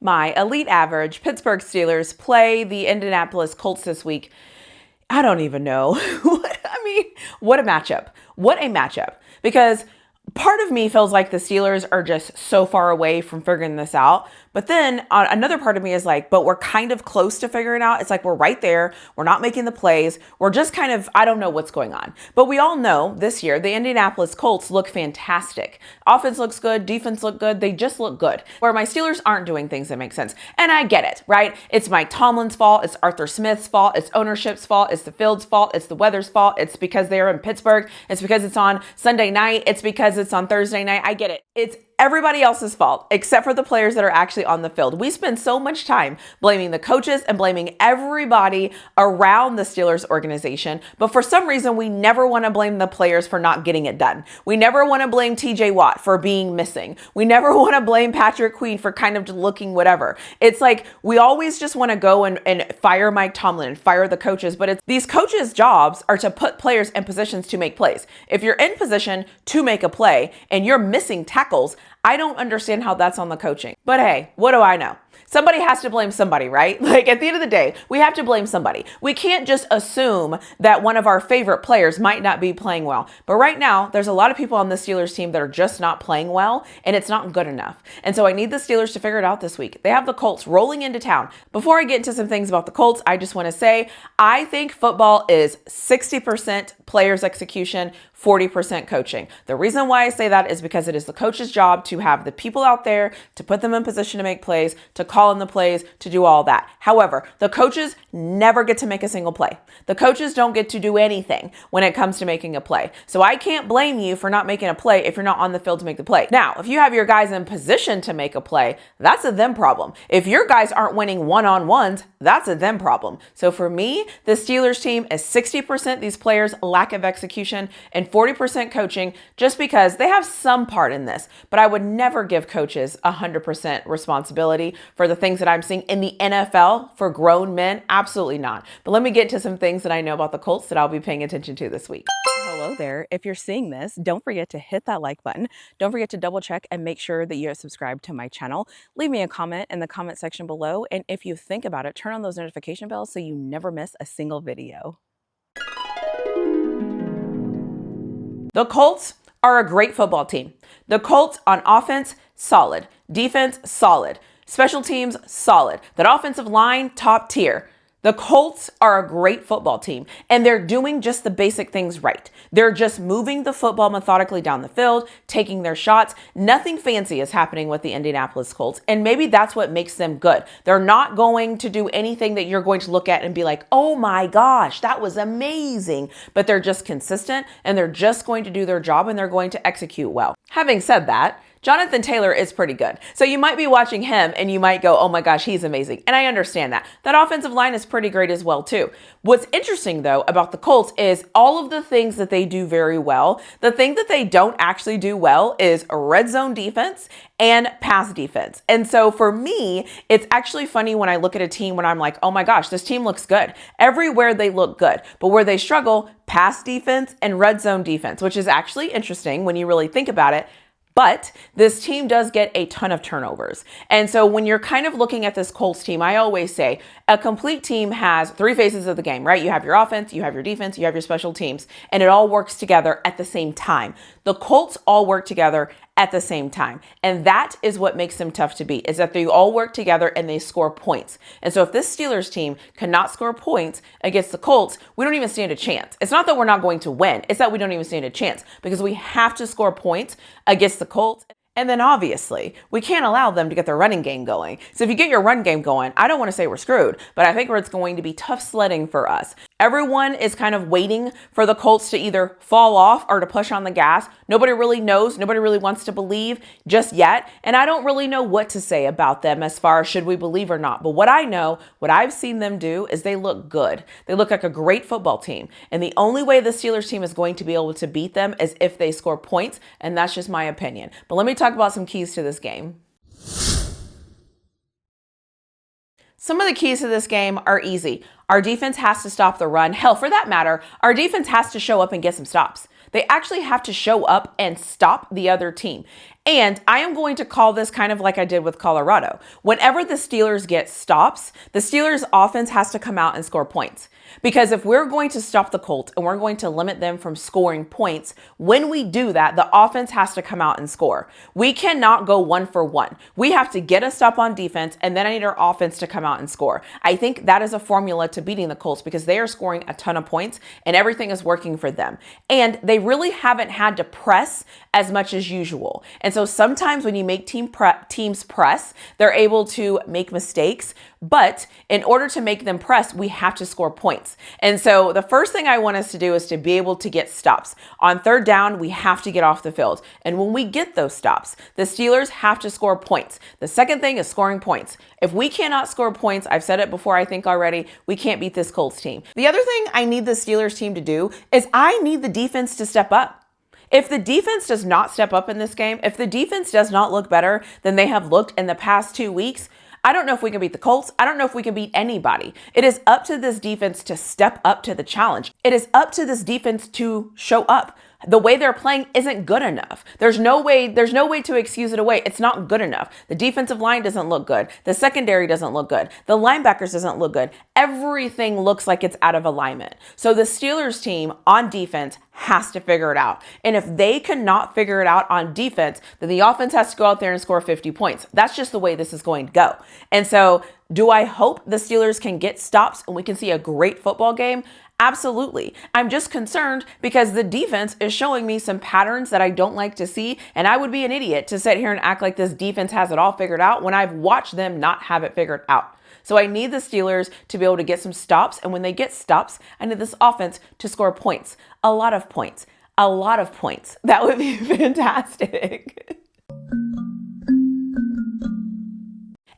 My Elite Average Pittsburgh Steelers play the Indianapolis Colts this week. I don't even know. What a matchup. What a matchup. Because part of me feels like the Steelers are just so far away from figuring this out. But then another part of me is like, but we're kind of close to figuring it out. It's like we're right there. We're not making the plays. We're just kind of, I don't know what's going on. But we all know this year, the Indianapolis Colts look fantastic. Offense looks good. Defense look good. They just look good. Where my Steelers aren't doing things that make sense. And I get it, right? It's Mike Tomlin's fault. It's Arthur Smith's fault. It's ownership's fault. It's the field's fault. It's the weather's fault. It's because they're in Pittsburgh. It's because it's on Sunday night. It's because it's on Thursday night. I get it. It's everybody else's fault except for the players that are actually on the field. We spend so much time blaming the coaches and blaming everybody around the Steelers organization. But for some reason, we never want to blame the players for not getting it done. We never want to blame TJ Watt for being missing. We never want to blame Patrick Queen for kind of looking whatever. It's like we always just want to go and fire Mike Tomlin and fire the coaches. But these coaches' jobs are to put players in positions to make plays. If you're in position to make a play and you're missing tackles, I don't understand how that's on the coaching. But hey, what do I know? Somebody has to blame somebody, right? Like at the end of the day, we have to blame somebody. We can't just assume that one of our favorite players might not be playing well. But right now, there's a lot of people on the Steelers team that are just not playing well, and it's not good enough. And so I need the Steelers to figure it out this week. They have the Colts rolling into town. Before I get into some things about the Colts, I just want to say, I think football is 60% players execution, 40% coaching. The reason why I say that is because it is the coach's job to have the people out there, to put them in position to make plays, to call in the plays, to do all that. However, the coaches never get to make a single play. The coaches don't get to do anything when it comes to making a play. So I can't blame you for not making a play if you're not on the field to make the play. Now, if you have your guys in position to make a play, that's a them problem. If your guys aren't winning one-on-ones, that's a them problem. So for me, the Steelers team is 60% these players' lack of execution and 40% coaching, just because they have some part in this. But I would never give coaches 100% responsibility for the things that I'm seeing in the NFL for grown men. Absolutely not. But let me get to some things that I know about the Colts that I'll be paying attention to this week. Hello there. If you're seeing this, don't forget to hit that like button. Don't forget to double check and make sure that you are subscribed to my channel. Leave me a comment in the comment section below. And if you think about it, turn on those notification bells so you never miss a single video. The Colts are a great football team. The Colts on offense, solid. Defense, solid. Special teams, solid. That offensive line, top tier. The Colts are a great football team, and they're doing just the basic things right. They're just moving the football methodically down the field, taking their shots. Nothing fancy is happening with the Indianapolis Colts, and maybe that's what makes them good. They're not going to do anything that you're going to look at and be like, oh my gosh, that was amazing. But they're just consistent, and they're just going to do their job, and they're going to execute well. Having said that, Jonathan Taylor is pretty good. So you might be watching him and you might go, oh my gosh, he's amazing. And I understand that. That offensive line is pretty great as well too. What's interesting though about the Colts is all of the things that they do very well. The thing that they don't actually do well is red zone defense and pass defense. And so for me, it's actually funny when I look at a team when I'm like, oh my gosh, this team looks good. Everywhere they look good. But where they struggle, pass defense and red zone defense, which is actually interesting when you really think about it. But this team does get a ton of turnovers. And so when you're kind of looking at this Colts team, I always say a complete team has three phases of the game, right? You have your offense, you have your defense, you have your special teams, and it all works together at the same time. The Colts all work together at the same time. And that is what makes them tough to beat, is that they all work together and they score points. And so if this Steelers team cannot score points against the Colts, we don't even stand a chance. It's not that we're not going to win. It's that we don't even stand a chance because we have to score points against the Colts. And then obviously, we can't allow them to get their running game going. So if you get your run game going, I don't want to say we're screwed, but I think it's going to be tough sledding for us. Everyone is kind of waiting for the Colts to either fall off or to push on the gas. Nobody really knows. Nobody really wants to believe just yet. And I don't really know what to say about them as far as should we believe or not. But what I know, what I've seen them do is they look good. They look like a great football team. And the only way the Steelers team is going to be able to beat them is if they score points. And that's just my opinion. But let me talk about some keys to this game. Some of the keys to this game are easy. Our defense has to stop the run. Hell, for that matter, our defense has to show up and get some stops. They actually have to show up and stop the other team. And I am going to call this kind of like I did with Colorado. Whenever the Steelers get stops, the Steelers offense has to come out and score points. Because if we're going to stop the Colts and we're going to limit them from scoring points, when we do that, the offense has to come out and score. We cannot go 1-for-1. We have to get a stop on defense, and then I need our offense to come out and score. I think that is a formula to beating the Colts because they are scoring a ton of points and everything is working for them. And they really haven't had to press as much as usual. And so sometimes when you make teams press, they're able to make mistakes. But in order to make them press, we have to score points. And so the first thing I want us to do is to be able to get stops. On third down, we have to get off the field. And when we get those stops, the Steelers have to score points. The second thing is scoring points. If we cannot score points, I've said it before, I think already, we can't beat this Colts team. The other thing I need the Steelers team to do is I need the defense to step up. If the defense does not step up in this game, if the defense does not look better than they have looked in the past 2 weeks, I don't know if we can beat the Colts. I don't know if we can beat anybody. It is up to this defense to step up to the challenge. It is up to this defense to show up. The way they're playing isn't good enough. There's no way to excuse it away. It's not good enough. The defensive line doesn't look good. The secondary doesn't look good. The linebackers doesn't look good. Everything looks like it's out of alignment. So the Steelers team on defense has to figure it out. And if they cannot figure it out on defense, then the offense has to go out there and score 50 points. That's just the way this is going to go. And so do I hope the Steelers can get stops and we can see a great football game? Absolutely. I'm just concerned because the defense is showing me some patterns that I don't like to see. And I would be an idiot to sit here and act like this defense has it all figured out when I've watched them not have it figured out. So I need the Steelers to be able to get some stops. And when they get stops, I need this offense to score points. A lot of points. A lot of points. That would be fantastic.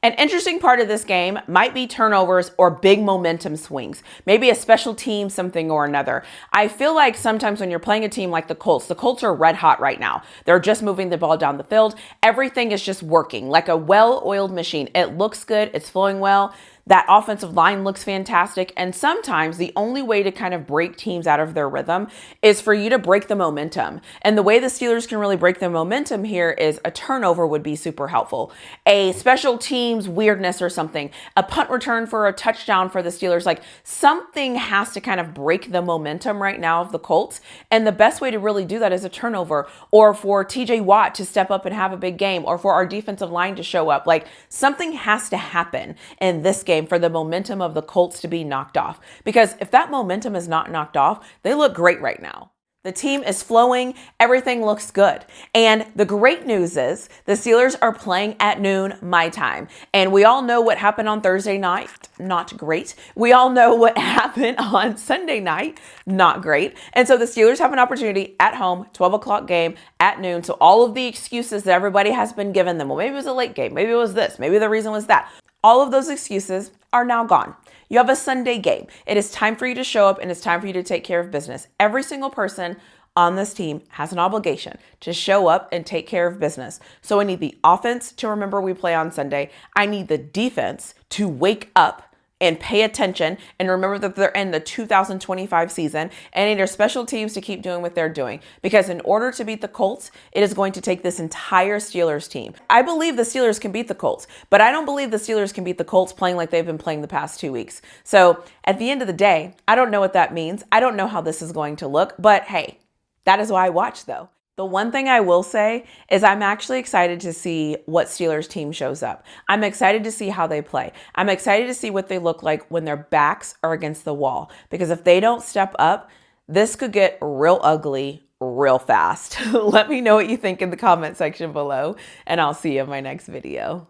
An interesting part of this game might be turnovers or big momentum swings, maybe a special team, something or another. I feel like sometimes when you're playing a team like the Colts are red hot right now. They're just moving the ball down the field. Everything is just working like a well-oiled machine. It looks good. It's flowing well. That offensive line looks fantastic. And sometimes the only way to kind of break teams out of their rhythm is for you to break the momentum. And the way the Steelers can really break the momentum here is a turnover would be super helpful. A special teams weirdness or something, a punt return for a touchdown for the Steelers, like something has to kind of break the momentum right now of the Colts. And the best way to really do that is a turnover, or for TJ Watt to step up and have a big game, or for our defensive line to show up. Like something has to happen in this game for the momentum of the Colts to be knocked off. Because if that momentum is not knocked off, they look great right now. The team is flowing. Everything looks good. And the great news is the Steelers are playing at noon my time. And we all know what happened on Thursday night. Not great. We all know what happened on Sunday night. Not great. And so the Steelers have an opportunity at home, 12 o'clock game at noon. So all of the excuses that everybody has been given them, well, maybe it was a late game. Maybe it was this. Maybe the reason was that. All of those excuses are now gone. You have a Sunday game. It is time for you to show up and it's time for you to take care of business. Every single person on this team has an obligation to show up and take care of business. So I need the offense to remember we play on Sunday. I need the defense to wake up and pay attention and remember that they're in the 2025 season, and need our special teams to keep doing what they're doing. Because in order to beat the Colts, it is going to take this entire Steelers team. I believe the Steelers can beat the Colts, but I don't believe the Steelers can beat the Colts playing like they've been playing the past 2 weeks. So at the end of the day, I don't know what that means. I don't know how this is going to look, but hey, that is why I watch though. The one thing I will say is I'm actually excited to see what Steelers team shows up. I'm excited to see how they play. I'm excited to see what they look like when their backs are against the wall. Because if they don't step up, this could get real ugly real fast. Let me know what you think in the comment section below, and I'll see you in my next video.